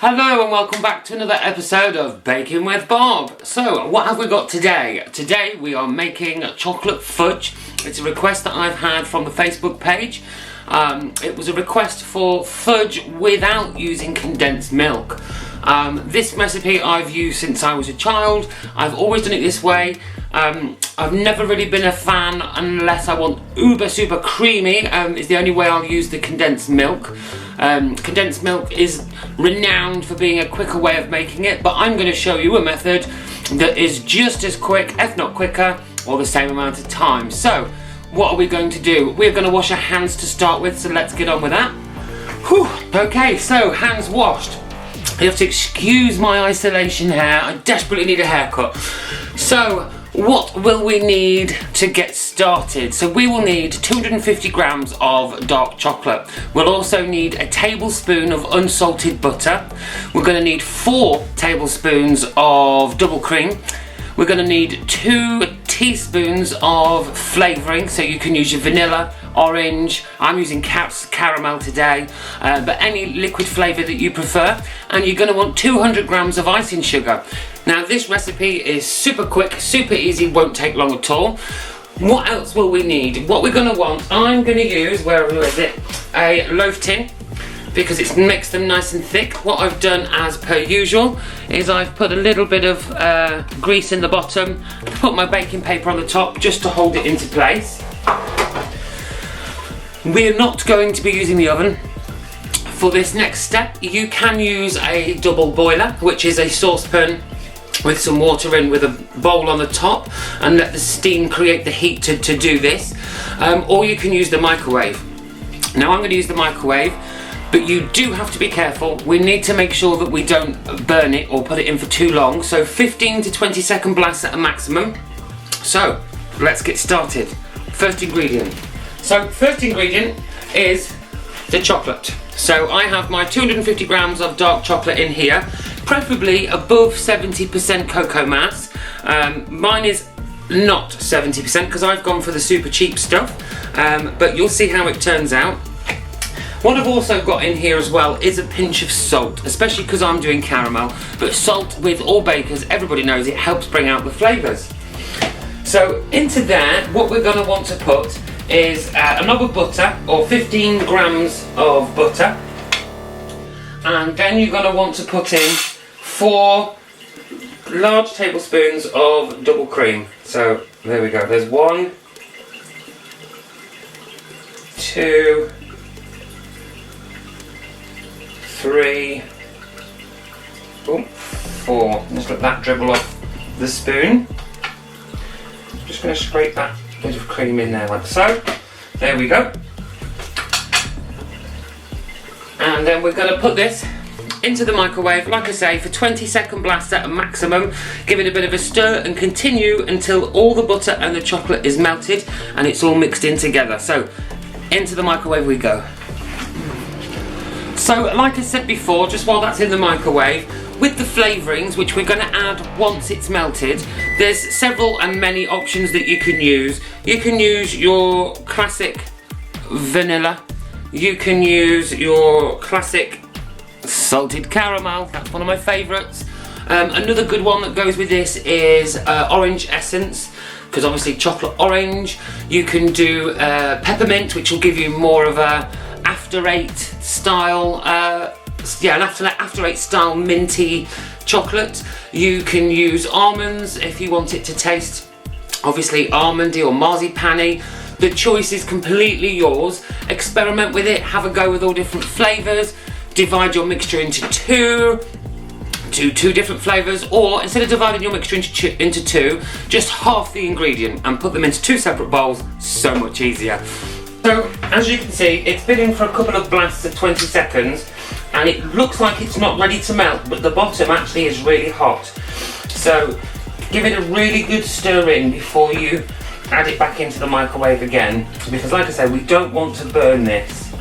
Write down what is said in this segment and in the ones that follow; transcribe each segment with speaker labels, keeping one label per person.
Speaker 1: Hello and welcome back to another episode of Baking with Bob. So, what have we got today? Today we are making chocolate fudge. It's a request that I've had from the Facebook page. It was a request for fudge without using condensed milk. This recipe I've used since I was a child. I've always done it this way. I've never really been a fan unless I want uber super creamy, is the only way I'll use the condensed milk. Condensed milk is renowned for being a quicker way of making it, but I'm going to show you a method that is just as quick, if not quicker, or the same amount of time. So, what are we going to do? We're going to wash our hands to start with, so let's get on with that. Whew. Okay, so hands washed. You have to excuse my isolation hair, I desperately need a haircut. So, what will we need to get started? So we will need 250 grams of dark chocolate. We'll also need a tablespoon of unsalted butter. We're going to need 4 tablespoons of double cream. We're going to need 2 teaspoons of flavouring, so you can use your vanilla, orange, I'm using caramel today, but any liquid flavour that you prefer. And you're going to want 200 grams of icing sugar. Now this recipe is super quick, super easy, won't take long at all. What else will we need? What we're going to want, I'm going to use, where is it, a loaf tin, because it makes them nice and thick. What I've done as per usual is I've put a little bit of grease in the bottom, put my baking paper on the top just to hold it into place. We're not going to be using the oven. For this next step, you can use a double boiler, which is a saucepan with some water in with a bowl on the top, and let the steam create the heat to do this. Or you can use the microwave. Now I'm going to use the microwave, but you do have to be careful. We need to make sure that we don't burn it or put it in for too long. So 15 to 20 second blasts at a maximum. So let's get started. First ingredient. So first ingredient is the chocolate. So I have my 250 grams of dark chocolate in here, preferably above 70% cocoa mass. Mine is not 70% because I've gone for the super cheap stuff, but you'll see how it turns out. What I've also got in here as well is a pinch of salt, especially because I'm doing caramel, but salt with all bakers, everybody knows it helps bring out the flavours. So into there, what we're going to want to put is a knob of butter, or 15 grams of butter, and then you're going to want to put in 4 large tablespoons of double cream. So there we go, there's 1, 2, 3, 4. Just let that dribble off the spoon. Just going to scrape that bit of cream in there like so. There we go. And then we're going to put this into the microwave, like I say, for 20-second blasts at a maximum. Give it a bit of a stir and continue until all the butter and the chocolate is melted and it's all mixed in together. So into the microwave we go. So like I said before, just while that's in the microwave, with the flavourings, which we're going to add once it's melted, there's several and many options that you can use. You can use your classic vanilla, you can use your classic salted caramel, that's one of my favourites. Another good one that goes with this is orange essence, because obviously chocolate orange. You can do peppermint, which will give you more of a after 8 style, an after 8 style minty chocolate. You can use almonds if you want it to taste obviously almondy or marzipan-y. The choice is completely yours. Experiment with it, have a go with all different flavours, divide your mixture into 2 different flavours, or instead of dividing your mixture into 2, just half the ingredient and put them into 2 separate bowls. So much easier. So as you can see, it's been in for a couple of blasts of 20 seconds and it looks like it's not ready to melt, but the bottom actually is really hot. So give it a really good stir in before you add it back into the microwave again, because like I said, we don't want to burn this.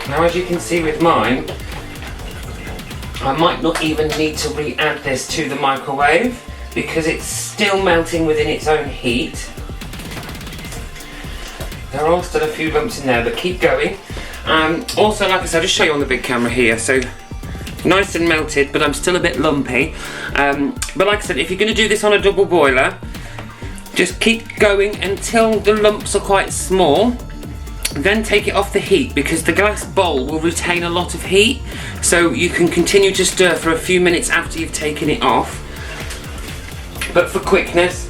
Speaker 1: Now as you can see with mine, I might not even need to re-add this to the microwave because it's still melting within its own heat. there are still a few lumps in there, but keep going. Also, like I said, I'll just show you on the big camera here. So nice and melted, but I'm still a bit lumpy. But like I said, if you're going to do this on a double boiler, just keep going until the lumps are quite small. Then take it off the heat, because the glass bowl will retain a lot of heat, so you can continue to stir for a few minutes after you've taken it off. But for quickness,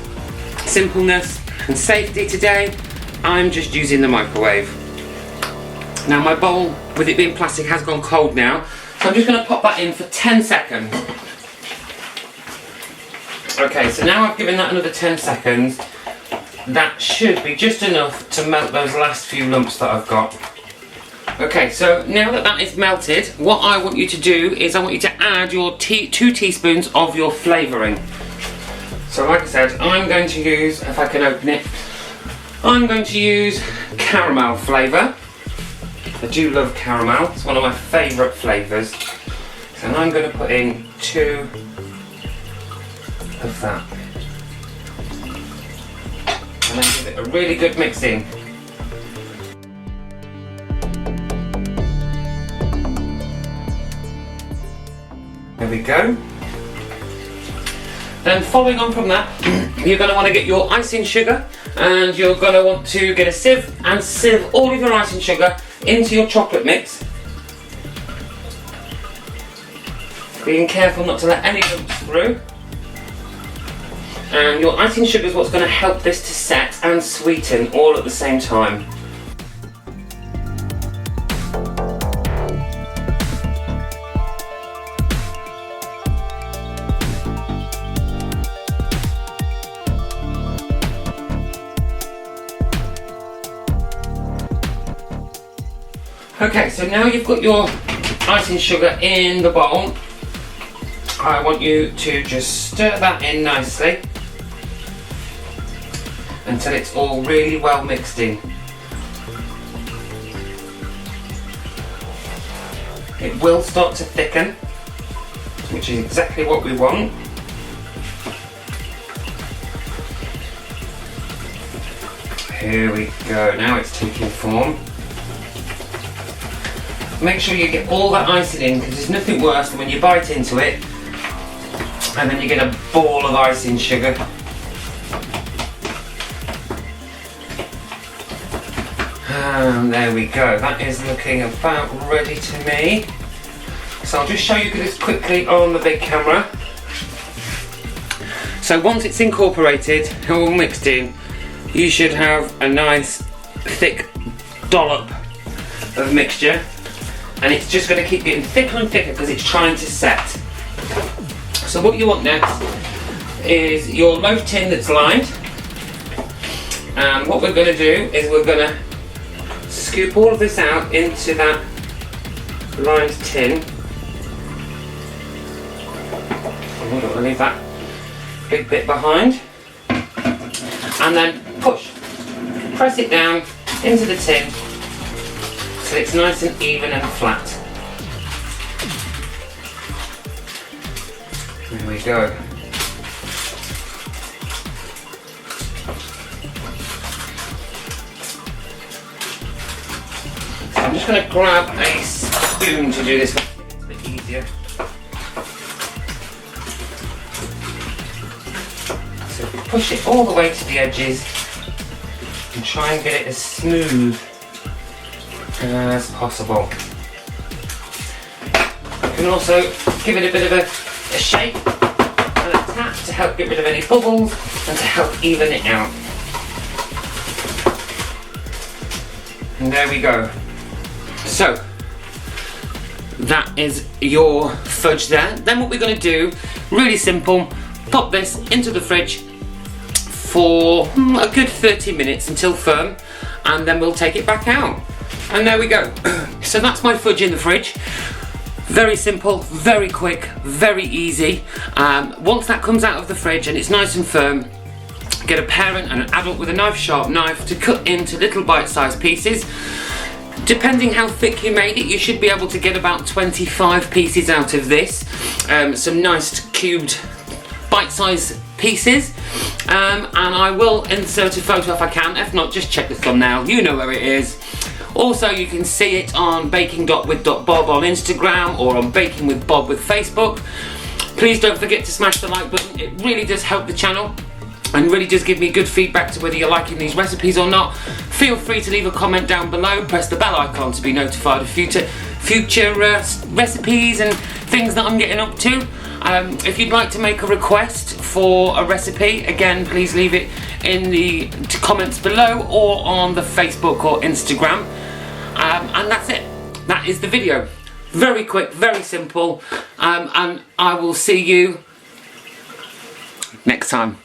Speaker 1: simpleness and safety today, I'm just using the microwave. Now my bowl, with it being plastic, has gone cold now, so I'm just going to pop that in for 10 seconds. Okay, so now I've given that another 10 seconds. That should be just enough to melt those last few lumps that I've got. Okay, so now that that is melted, what I want you to do is I want you to add your 2 teaspoons of your flavouring. So like I said, I'm going to use, if I can open it, I'm going to use caramel flavour. I do love caramel, it's one of my favourite flavours. So I'm going to put in 2 of that. And then give it a really good mix in. There we go. Then following on from that, you're going to want to get your icing sugar, and you're going to want to get a sieve and sieve all of your icing sugar into your chocolate mix. Being careful not to let any lumps through. And your icing sugar is what's going to help this to set and sweeten all at the same time. Okay, so now you've got your icing sugar in the bowl, I want you to just stir that in nicely until it's all really well mixed in. It will start to thicken, which is exactly what we want. Here we go, now it's taking form. Make sure you get all that icing in, because there's nothing worse than when you bite into it and then you get a ball of icing sugar. And there we go, that is looking about ready to me. So I'll just show you this quickly on the big camera. So once it's incorporated, all mixed in, you should have a nice thick dollop of mixture, and it's just going to keep getting thicker and thicker because it's trying to set. So what you want next is your loaf tin that's lined, and what we're going to do is we're going to scoop all of this out into that lined tin. I'm going to leave that big bit behind, and then press it down into the tin so it's nice and even and flat. There we go. So I'm just going to grab a spoon to do this, it's a bit easier. So if we push it all the way to the edges and try and get it as smooth as possible. You can also give it a bit of a shake and a tap to help get rid of any bubbles and to help even it out. And there we go. So that is your fudge there. Then what we're going to do, really simple, pop this into the fridge for a good 30 minutes until firm, and then we'll take it back out. And there we go. So that's my fudge in the fridge. Very simple, very quick, very easy. Once that comes out of the fridge and it's nice and firm, get a parent and an adult with a sharp knife to cut into little bite-sized pieces. Depending how thick you made it, you should be able to get about 25 pieces out of this. Some nice cubed bite-sized pieces. And I will insert a photo if I can. If not, just check the thumbnail. You know where it is. Also, you can see it on baking.with.bob on Instagram or on Baking with Bob with Facebook. Please don't forget to smash the like button. It really does help the channel and really does give me good feedback to whether you're liking these recipes or not. Feel free to leave a comment down below. Press the bell icon to be notified of future recipes and things that I'm getting up to. If you'd like to make a request for a recipe, again, please leave it in the comments below or on the Facebook or Instagram. And that's it. That is the video. Very quick, very simple, and I will see you next time.